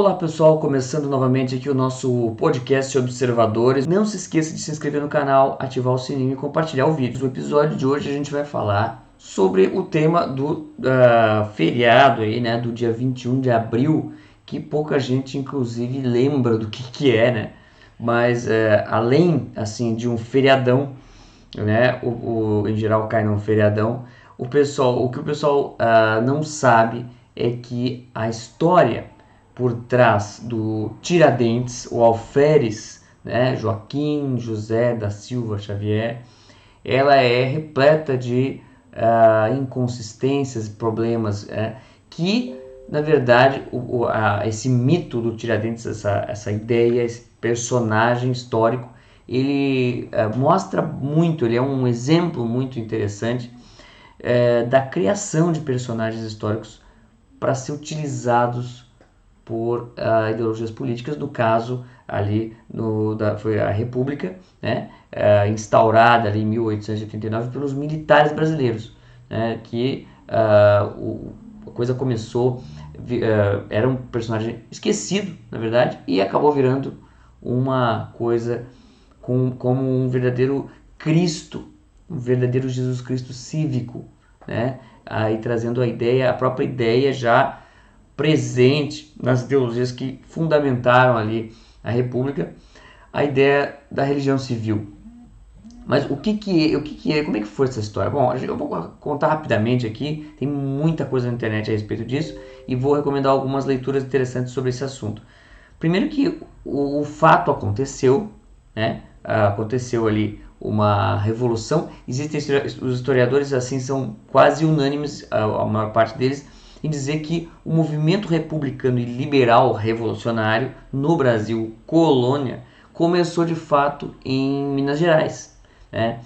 Olá pessoal, começando novamente aqui o nosso podcast Observadores. Não se esqueça de se inscrever no canal, ativar o sininho e compartilhar o vídeo. No episódio de hoje a gente vai falar sobre o tema do feriado aí, né, do dia 21 de abril, que pouca gente inclusive lembra do que é, né? Mas além assim de um feriadão, né, em geral cai num feriadão, o que o pessoal não sabe é que a história por trás do Tiradentes, o alferes, né, Joaquim José da Silva Xavier, ela é repleta de inconsistências e problemas que, na verdade, esse mito do Tiradentes, essa ideia, esse personagem histórico, ele mostra muito, ele é um exemplo muito interessante da criação de personagens históricos para ser utilizados por ideologias políticas. No caso ali foi a República, né, instaurada ali em 1889 pelos militares brasileiros, né, que a coisa começou, era um personagem esquecido, na verdade, e acabou virando uma coisa como um verdadeiro Cristo, um verdadeiro Jesus Cristo cívico, né, aí trazendo a própria ideia já presente nas ideologias que fundamentaram ali a República, a ideia da religião civil. Mas como é que foi essa história? Bom, eu vou contar rapidamente aqui, tem muita coisa na internet a respeito disso e vou recomendar algumas leituras interessantes sobre esse assunto. Primeiro que o fato aconteceu, né? Aconteceu ali uma revolução. Existem os historiadores assim são quase unânimes, a maior parte deles, em dizer que o movimento republicano e liberal revolucionário no Brasil, colônia, começou de fato em Minas Gerais, né?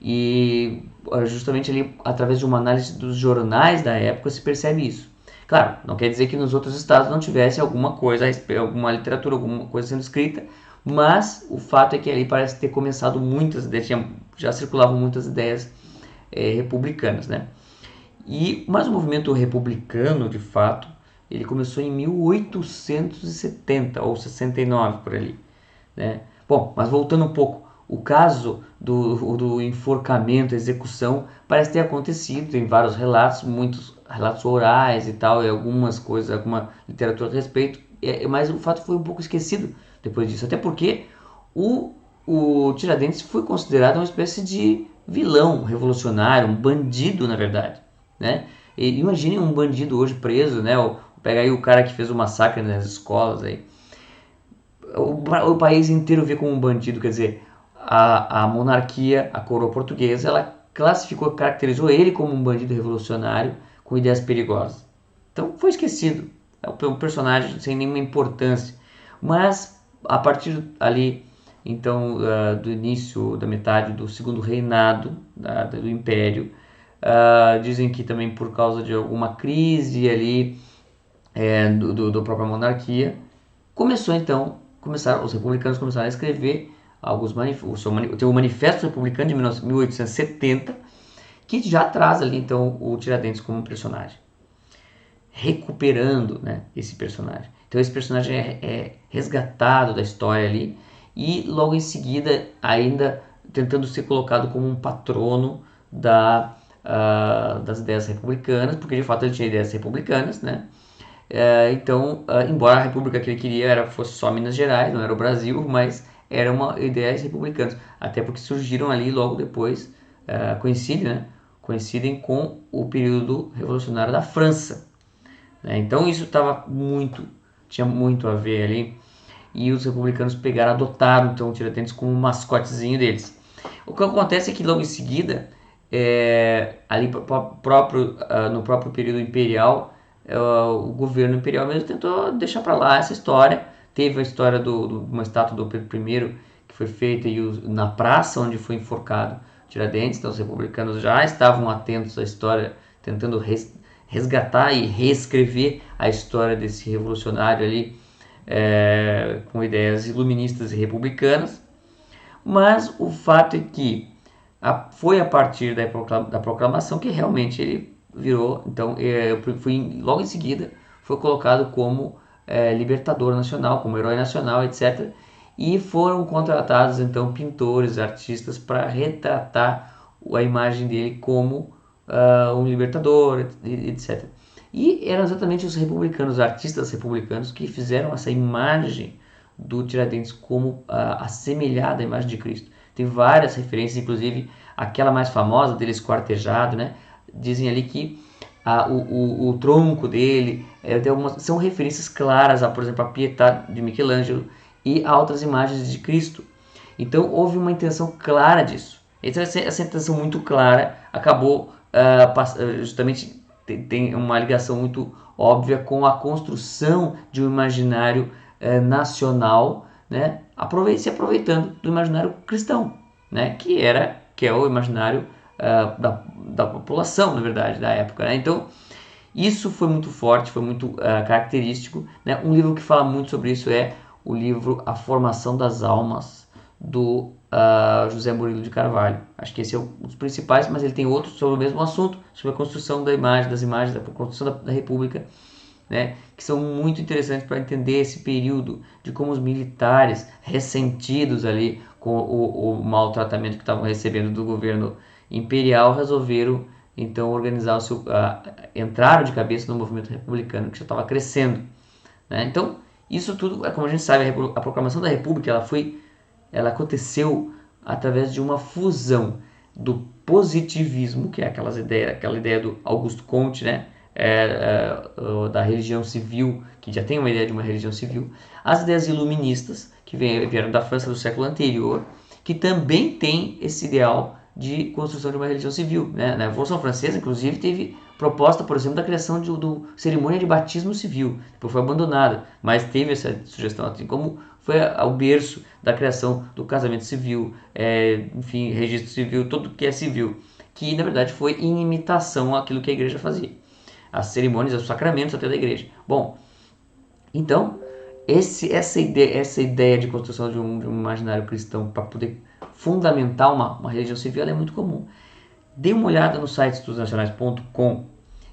E justamente ali através de uma análise dos jornais da época se percebe isso. Claro, não quer dizer que nos outros estados não tivesse alguma coisa, alguma literatura, alguma coisa sendo escrita, mas o fato é que ali parece ter começado muitas ideias, já circulavam muitas ideias republicanas, né? Mas o movimento republicano, de fato, ele começou em 1870 ou 69 por ali, né? Bom, mas voltando um pouco, o caso do enforcamento, execução, parece ter acontecido, tem vários relatos, muitos relatos orais e tal, e algumas coisas, alguma literatura a respeito, mas o fato foi um pouco esquecido depois disso, até porque o Tiradentes foi considerado uma espécie de vilão revolucionário, um bandido na verdade, né? E imagine um bandido hoje preso, né? Pega aí o cara que fez o massacre nas escolas aí, o país inteiro vê como um bandido, quer dizer, a monarquia, a coroa portuguesa, ela classificou, caracterizou ele como um bandido revolucionário com ideias perigosas. Então foi esquecido, é um personagem sem nenhuma importância. Mas a partir ali, então, do início, da metade do segundo reinado do Império, dizem que também por causa de alguma crise ali da própria monarquia, os republicanos começaram a escrever tem o Manifesto Republicano de 1870, que já traz ali então o Tiradentes como personagem, recuperando, né, esse personagem. Então esse personagem é resgatado da história ali e logo em seguida ainda tentando ser colocado como um patrono das ideias republicanas, porque de fato ele tinha ideias republicanas, né? Então, embora a república que ele queria fosse só Minas Gerais, não era o Brasil, mas era uma ideias republicanas, até porque surgiram ali logo depois, coincidem com o período revolucionário da França, né? Então isso tinha muito a ver ali, e os republicanos adotaram então o Tiradentes como um mascotezinho deles. O que acontece é que logo em seguida, ali no próprio período imperial, o governo imperial mesmo tentou deixar para lá essa história. Teve a história de uma estátua do Pedro I que foi feita na praça onde foi enforcado Tiradentes. Então os republicanos já estavam atentos à história, tentando resgatar e reescrever a história desse revolucionário ali, com ideias iluministas e republicanas. Mas o fato é que foi a partir da proclamação que realmente ele virou, então logo em seguida foi colocado como libertador nacional, como herói nacional, etc. E foram contratados então pintores, artistas para retratar a imagem dele como um libertador, etc. E eram exatamente os republicanos, os artistas republicanos, que fizeram essa imagem do Tiradentes como assemelhada à imagem de Cristo. Tem várias referências, inclusive aquela mais famosa dele esquartejado, né? Dizem ali que o tronco dele são referências claras a, por exemplo, a Pietà de Michelangelo e a outras imagens de Cristo. Então houve uma intenção clara disso. Então essa intenção muito clara acabou justamente tem uma ligação muito óbvia com a construção de um imaginário nacional, né, se aproveitando do imaginário cristão, né, que é o imaginário da população, na verdade, da época. Né? Então, isso foi muito forte, foi muito característico. Né? Um livro que fala muito sobre isso é o livro A Formação das Almas, do José Murilo de Carvalho. Acho que esse é um dos principais, mas ele tem outros sobre o mesmo assunto, sobre a construção das imagens, da construção da República, né, que são muito interessantes para entender esse período de como os militares, ressentidos ali com o maltratamento que estavam recebendo do governo imperial, resolveram então organizar entraram de cabeça no movimento republicano que já estava crescendo. Né? Então, isso tudo, como a gente sabe, a proclamação da República ela aconteceu através de uma fusão do positivismo, que é aquela ideia do Augusto Comte, né? Da religião civil, que já tem uma ideia de uma religião civil, as ideias iluministas, que vieram da França do século anterior, que também tem esse ideal de construção de uma religião civil. Né? Na Revolução Francesa, inclusive, teve proposta, por exemplo, da criação do cerimônia de batismo civil, depois foi abandonada, mas teve essa sugestão, assim como foi o berço da criação do casamento civil, enfim, registro civil, tudo que é civil, que na verdade foi em imitação àquilo que a igreja fazia, as cerimônias, os sacramentos até da igreja. Bom, então essa ideia de construção de um imaginário cristão para poder fundamentar uma religião civil é muito comum. Dê uma olhada no site estudosnacionais.com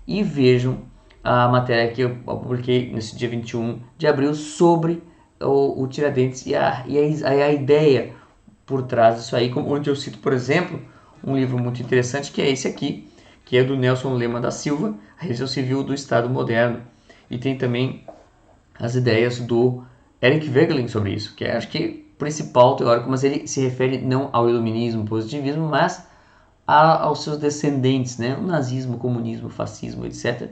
e vejam a matéria que eu publiquei nesse dia 21 de abril sobre o Tiradentes e a ideia por trás disso aí, onde eu cito, por exemplo, um livro muito interessante que é esse aqui, que é do Nelson Lema da Silva, A Religião Civil do Estado Moderno. E tem também as ideias do Eric Voegelin sobre isso, que é, acho que, principal teórico, mas ele se refere não ao iluminismo, positivismo, mas aos seus descendentes, né? O nazismo, o comunismo, o fascismo, etc.,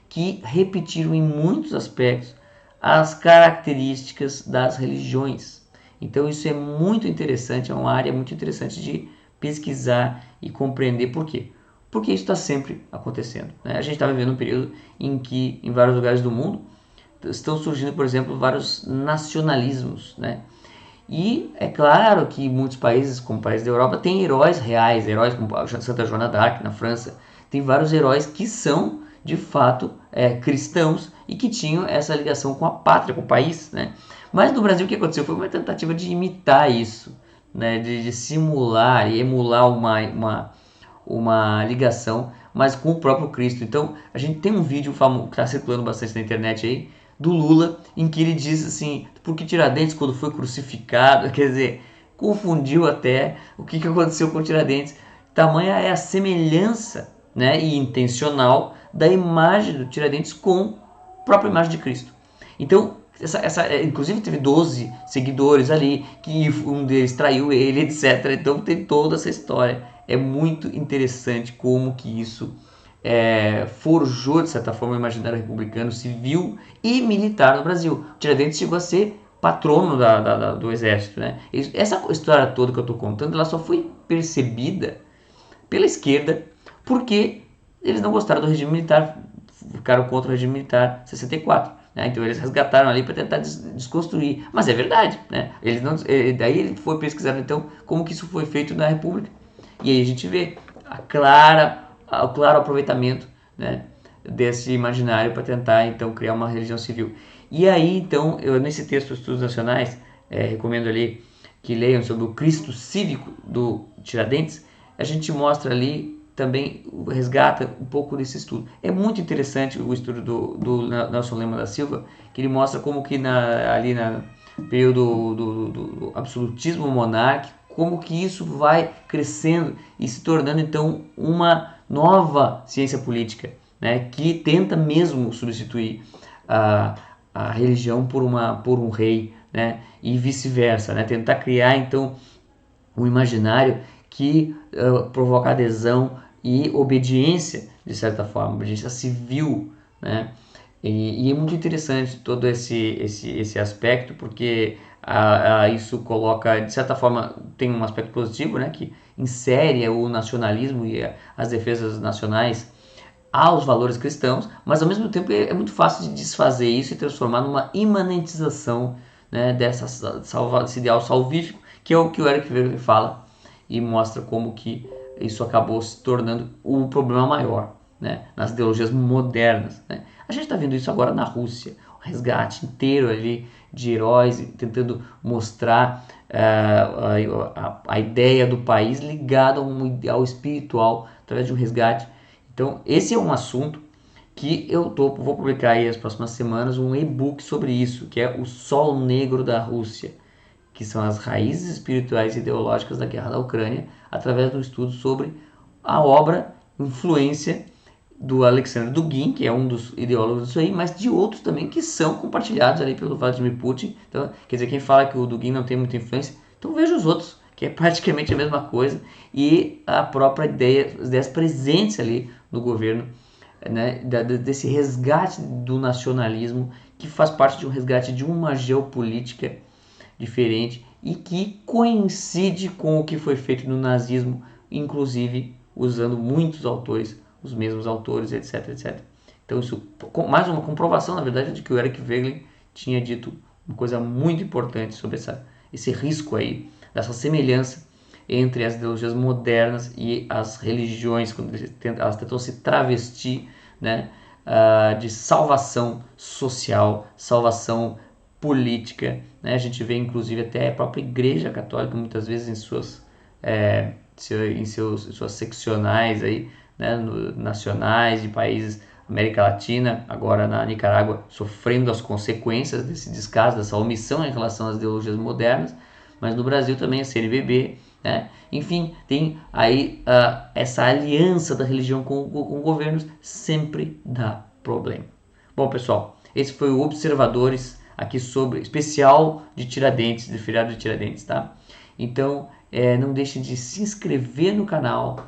que repetiram em muitos aspectos as características das religiões. Então isso é muito interessante, é uma área muito interessante de pesquisar e compreender por quê. Porque isso está sempre acontecendo. Né? A gente está vivendo um período em que, em vários lugares do mundo, estão surgindo, por exemplo, vários nacionalismos, né? E é claro que muitos países, como países da Europa, têm heróis reais, heróis como Santa Joana d'Arc na França, tem vários heróis que são, de fato, cristãos e que tinham essa ligação com a pátria, com o país, né? Mas no Brasil o que aconteceu foi uma tentativa de imitar isso, né? De simular e emular uma ligação, mas com o próprio Cristo. Então, a gente tem um vídeo famoso que está circulando bastante na internet aí, do Lula, em que ele diz assim, porque Tiradentes quando foi crucificado, quer dizer, confundiu até o que aconteceu com Tiradentes. Tamanha é a semelhança, né, e intencional da imagem do Tiradentes com a própria imagem de Cristo. Então, inclusive teve 12 seguidores ali, que um deles traiu ele, etc. Então tem toda essa história. É muito interessante como que isso forjou, de certa forma, o imaginário republicano, civil e militar no Brasil. O Tiradentes chegou a ser patrono do exército. Né? Essa história toda que eu estou contando, ela só foi percebida pela esquerda porque eles não gostaram do regime militar, ficaram contra o regime militar 64. Né? Então eles resgataram ali para tentar desconstruir. Mas é verdade. Né? Daí ele foi pesquisado então como que isso foi feito na República. E aí a gente vê o claro aproveitamento, né, desse imaginário para tentar então criar uma religião civil. E aí então, nesse texto Estudos Nacionais, recomendo ali que leiam sobre o Cristo cívico do Tiradentes, a gente mostra ali também resgata um pouco desse estudo. É muito interessante o estudo do Nelson Lema da Silva, que ele mostra como que ali no período do absolutismo monárquico, como que isso vai crescendo e se tornando então uma nova ciência política, né, que tenta mesmo substituir a religião por um rei, né, e vice-versa, né, tentar criar então um imaginário que provoca adesão e obediência, de certa forma, obediência civil, né? E é muito interessante todo esse aspecto, porque isso coloca, de certa forma, tem um aspecto positivo, né? Que insere o nacionalismo e as defesas nacionais aos valores cristãos, mas ao mesmo tempo é muito fácil de desfazer isso e transformar numa imanentização, né, desse ideal salvífico, que é o que o Eric Wegener fala e mostra como que isso acabou se tornando o problema maior, né, nas ideologias modernas, né. A gente está vendo isso agora na Rússia, o resgate inteiro ali de heróis tentando mostrar a ideia do país ligada a um ideal espiritual através de um resgate. Então, esse é um assunto que vou publicar aí as próximas semanas um e-book sobre isso, que é o Sol Negro da Rússia, que são as raízes espirituais e ideológicas da guerra da Ucrânia, através de um estudo sobre a obra, influência do Alexander Dugin, que é um dos ideólogos disso aí, mas de outros também que são compartilhados ali pelo Vladimir Putin. Então, quer dizer, quem fala que o Dugin não tem muita influência, então veja os outros, que é praticamente a mesma coisa, e a própria ideia, as ideias presentes ali no governo, né, desse resgate do nacionalismo, que faz parte de um resgate de uma geopolítica diferente e que coincide com o que foi feito no nazismo, inclusive usando muitos autores, os mesmos autores, etc, etc. Então isso, mais uma comprovação, na verdade, de que o Eric Wegener tinha dito uma coisa muito importante sobre esse risco aí, dessa semelhança entre as ideologias modernas e as religiões, quando elas tentam se travestir, né, de salvação social, salvação política, né? A gente vê inclusive até a própria Igreja Católica muitas vezes em suas seccionais aí, né, nacionais de países América Latina, agora na Nicarágua, sofrendo as consequências desse descaso, dessa omissão em relação às ideologias modernas, mas no Brasil também a CNBB, né? Enfim, tem aí essa aliança da religião com governos, sempre dá problema. Bom, pessoal, esse foi o Observadores aqui sobre especial de Tiradentes, de feriado de Tiradentes, tá? Então, não deixe de se inscrever no canal,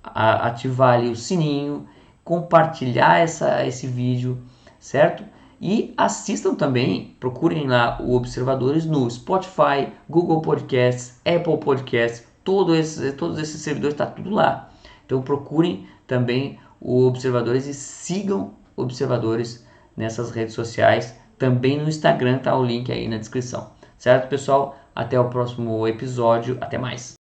ativar ali o sininho, compartilhar esse vídeo, certo? E assistam também, procurem lá o Observadores no Spotify, Google Podcasts, Apple Podcasts, todos esses servidores, está tudo lá. Então procurem também o Observadores e sigam Observadores nessas redes sociais. Também no Instagram, tá o link aí na descrição. Certo, pessoal? Até o próximo episódio. Até mais.